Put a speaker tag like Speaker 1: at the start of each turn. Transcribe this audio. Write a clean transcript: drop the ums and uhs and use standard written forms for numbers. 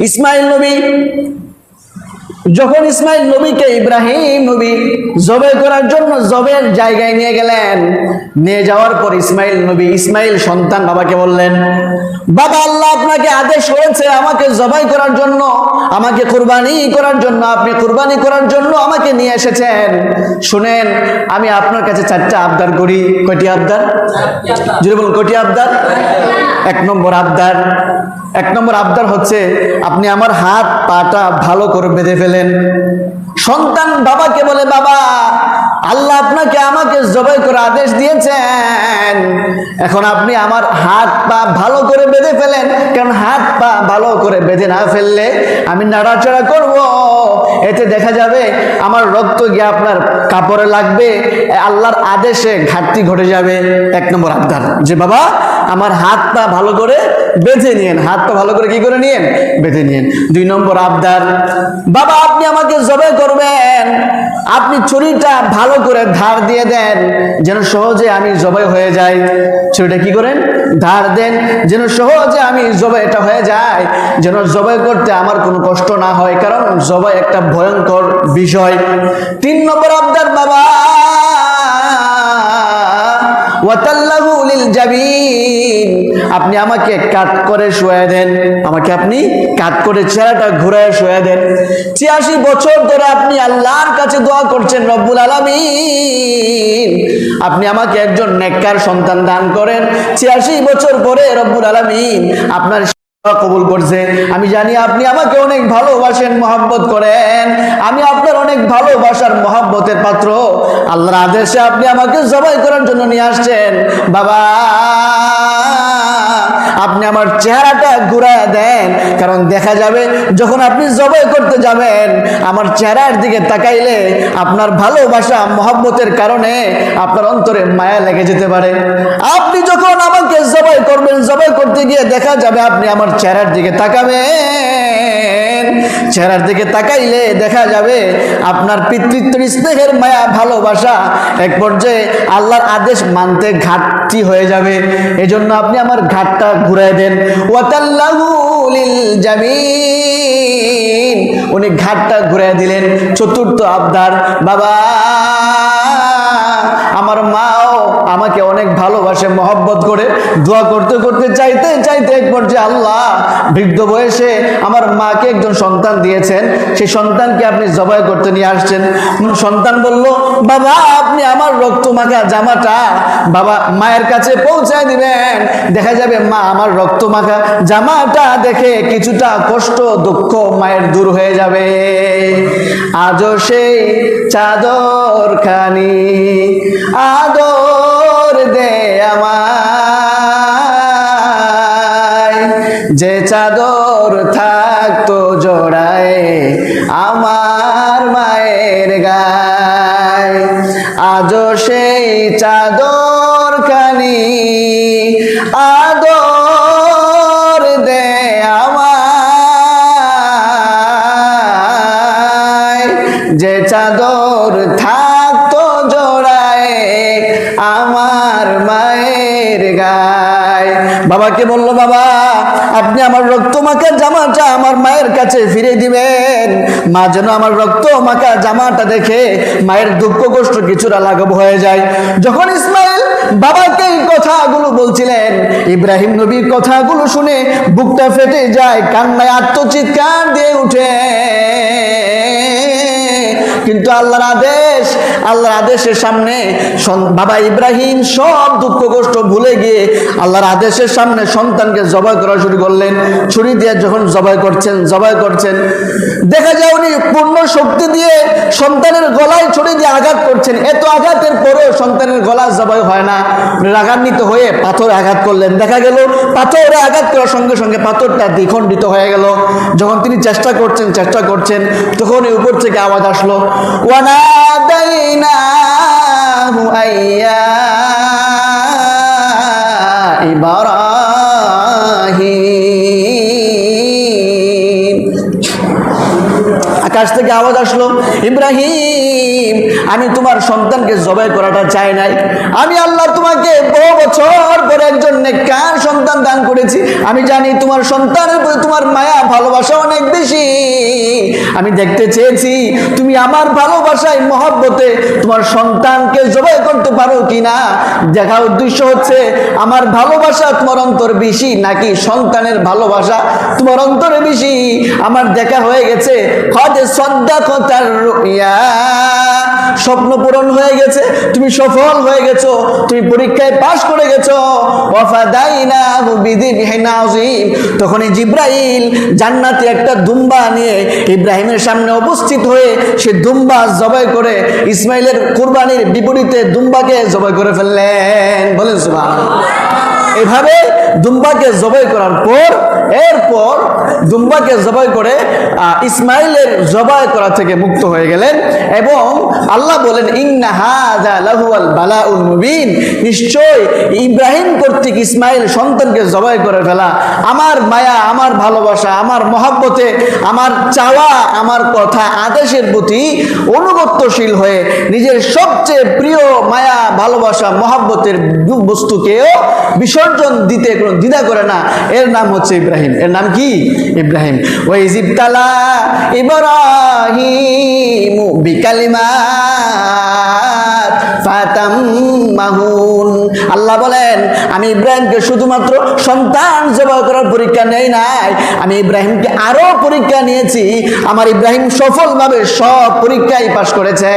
Speaker 1: ইসমাইল নবী যখন ইসমাইল নবীকে ইব্রাহিম নবী জবাই করার জন্য জবের জায়গায় নিয়ে গেলেন, নিয়ে যাওয়ার পর ইসমাইল সন্তান বাবাকে বললেন, বাবা, আল্লাহ আপনাকে আদেশ করেছে আমাকে জবাই করার জন্য, আমাকে কুরবানি করার জন্য, আপনি কুরবানি করার জন্য আমাকে নিয়ে এসেছেন। শুনেন, আমি আপনার কাছে 4টা আবদার করি। কয়টি আবদার? জোরে বলুন, কয়টি আবদার? 1 নম্বর আবদার হচ্ছে আপনি আমার হাত পাটা ভালো করে বেঁধে ফেলেন। সন্তান বাবাকে বলে, বাবা, আল্লাহ আপনাকে আমাকে জবাই করে আদেশ দিয়েছেন, এখন আপনি আমার হাত পা ভালো করে বেঁধে ফেলেন, কারণ হাত পা ভালো করে বেঁধে না ফেললে আমি নাড়াচাড়া করব, এতে দেখা যাবে আমার রক্ত গিয়ে আপনার কাপড়ে লাগবে, আল্লাহর আদেশে ঘাটতি ঘটে যাবে। 1 নম্বর আবদার যে বাবা আমার হাত পা ভালো করে বেঁধে নিয়েন, হাত পা ভালো করে কি করে নিয়েন? বেঁধে নিয়েন। 2 নম্বর আবদার, বাবা আপনি আমাকে জবাই করবেন, আপনি ছুরিটা ভালো করে ধার দিয়ে দেন, যেন সহজে আমি জবাই হয়ে যাই। ছুরিটা কি করেন? ধার দেন, যেন সহজে আমি জবাইটা হয়ে যায়, যেন জবাই করতে আমার কোনো কষ্ট না হয়, কারণ জবাই একটা ভয়ঙ্কর বিষয়। 3 নম্বর আবদার, বাবা ওয়াতাল্লাহু লিল জাবিন, আপনি আমাকে কাট করে শুয়ে দেন, আমাকে আপনি কাট করে চেহারাটা ঘুরায় শুয়ে দেন। 86 বছর ধরে আপনি আল্লাহর কাছে দোয়া করছেন, রব্বুল আলামিন আপনি আমাকে একজন নেককার সন্তান দান করেন। 86 বছর পরে রব্বুল আলামিন আপনার কবুল করছে। আমি জানি আপনি আমাকে অনেক ভালোবাসেন, মহব্বত করেন, আমি আপনার অনেক ভালোবাসার মহব্বতের পাত্র। আল্লাহর আদেশে আপনি আমাকে জবাই করার জন্য নিয়ে আসছেন। বাবা আপনি আমার চেহারাটা ঘুরায় দেন, কারণ দেখা যাবে যখন আপনি জবাই করতে যাবেন আমার চেহারার দিকে তাকাইলে আপনার ভালোবাসা মহব্বতের কারণে আপনার অন্তরে মায়া লেগে যেতে পারে। আপনি যখন আমাকে জবাই করবেন, জবাই করতে গিয়ে দেখা যাবে আপনি আমার চেহারার দিকে তাকাবেন, চেহারার দিকে তাকাইলে দেখা যাবে আপনার পিতৃত্বের স্নেহের মায়া ভালোবাসা এক পর্যায়ে আল্লাহর আদেশ মানতে ঘাটতি হয়ে যাবে। এজন্য আপনি আমার ঘাটটা ঘুরায় দেন। ওয়াতাল্লাহু লিল জামিন, উনি ঘাটটা ঘুরায় দিলেন। 4র্থ আবদার, বাবা আমার মাও আমাকে অনেক ভালোবাসে, মহব্বত করে, দোয়া করতে করতে চাইতে চাইতে এক পর্যায়ে আল্লাহ বৃদ্ধ বয়সে আমার মাকে একজন সন্তান দিয়েছেন, সেই সন্তানকে আপনি জবাই করতে নিয়ে আসছেন। সন্তান বলল, বাবা আপনি আমার রক্ত মাখা জামাটা বাবা মায়ের কাছে পৌঁছায় দিবেন, দেখা যাবে মা আমার রক্ত মাখা জামাটা দেখে কিছুটা কষ্ট দুঃখ মায়ের দূর হয়ে যাবে। আজও সেই চাদর খানি আদর দে আমায়, যে চাদর থাকতো জোড়ায় আমার মায়ের গায়ে, আজও সেই চাদর খানি আদর দে আমায়, যে চাদর থাকতো জোড়ায় আমার মায়ের গায়ে। বাবাকে বলল, বাবা আপনি আমার রক্ত মাখা জামাটা আমার মায়ের কাছে ফিরে দিবেন, মা যেন আমার রক্ত মাখা জামাটা দেখে মায়ের দুঃখ কষ্ট কিছুটা লাঘব হয়ে যায়। যখন ইসমাইল বাবাকে এই কথাগুলো বলছিলেন, ইব্রাহিম নবীর কথাগুলো শুনে বুকটা ফেটে যায়, কান্নায় আত্মচিৎকার দিয়ে উঠে। কিন্তু আল্লাহর আদেশের সামনে বাবা ইব্রাহিম সব দুঃখ কষ্ট ভুলে গিয়ে আল্লাহর আদেশের সামনে সন্তানকে জবাই করা শুরু করলেন। ছুরি দিয়ে যখন জবাই করছেন দেখা যায় উনি পূর্ণ শক্তি দিয়ে সন্তানের গলায় ছুরি দিয়ে আঘাত করছেন। এত আঘাতের পরেও সন্তানের গলা জবাই হয় না। রাগান্বিত হয়ে পাথরে আঘাত করলেন, দেখা গেল পাথরে আঘাত করার সঙ্গে সঙ্গে পাথরটা দ্বিখণ্ডিত হয়ে গেল। যখন তিনি চেষ্টা করছেন তখন উপর থেকে আওয়াজ আসলো, ওয়ানাদাইনাহু আইয়া ইব্রাহিম। আকাশ থেকে আওয়াজ আসলো, ইব্রাহিম আমি তোমার সন্তানকে জবাই করাটা চাই নাই, আমি আল্লাহ তোমাকে বহু বছর পরে একজন নেককার সন্তান দান করেছি, আমি জানি তোমার সন্তানের প্রতি তোমার মায়া ভালোবাসা অনেক বেশি, আমি দেখতে চেয়েছি তুমি আমার ভালোবাসায় মহব্বতে তোমার সন্তানকে জবাই করতে পারো কিনা। দেখার উদ্দেশ্য হচ্ছে আমার ভালোবাসা তোমার অন্তর বেশি নাকি সন্তানের ভালোবাসা তোমার অন্তরে বেশি। আমার দেখা হয়ে গেছে, স্বপ্ন পূরণ হয়ে গেছে, তুমি সফল হয়ে গেছো, তুমি পরীক্ষায় পাশ করে গেছো। তখন জিব্রাইল জান্নাতে একটা দুম্বা নিয়ে ইব্রাহিমের সামনে উপস্থিত হয়ে সে দুম্বা জবাই করে ইসমাইলের কুরবানির বিপরীতে দুম্বাকে জবাই করে ফেললেন। বলেন সুবহানাল্লাহ। এভাবে দুম্বাকে জবাই করার পর এরপর দুম্বাকে জবাই করে ইসমাইলের জবাই করা থেকে মুক্ত হয়ে গেলেন এবং আল্লাহ বলেন ইন্না হাযা লাহুয়াল বালাউল মুবিন, নিশ্চয় ইব্রাহিম কর্তৃক ইসমাইল সন্তানকে জবাই করে ফেলা আমার মায়া, আমার ভালোবাসা, আমার মহব্বতে, আমার চাওয়া, আমার কথা আদেশের প্রতি অনুগত্যশীল হয়ে নিজের সবচেয়ে প্রিয় মায়া, ভালোবাসা, মহব্বতের বস্তুকেও বিসর্জন দিতে কোনো দ্বিধা করে না। এর নাম হচ্ছে ইব্রাহিম। এর নাম কি? ইব্রাহিম। ওয়াইজিবতালা ইব্রাহিম বিকালিমাত ফাতাম্মাহুন। আল্লাহ বলেন আমি ইব্রাহিমকে শুধুমাত্র সন্তান জবাই করার পরীক্ষা নেই নাই, আমি ইব্রাহিমকে আরো পরীক্ষা নিয়েছি। আমার ইব্রাহিম সফলভাবে সব পরীক্ষায় পাশ করেছে।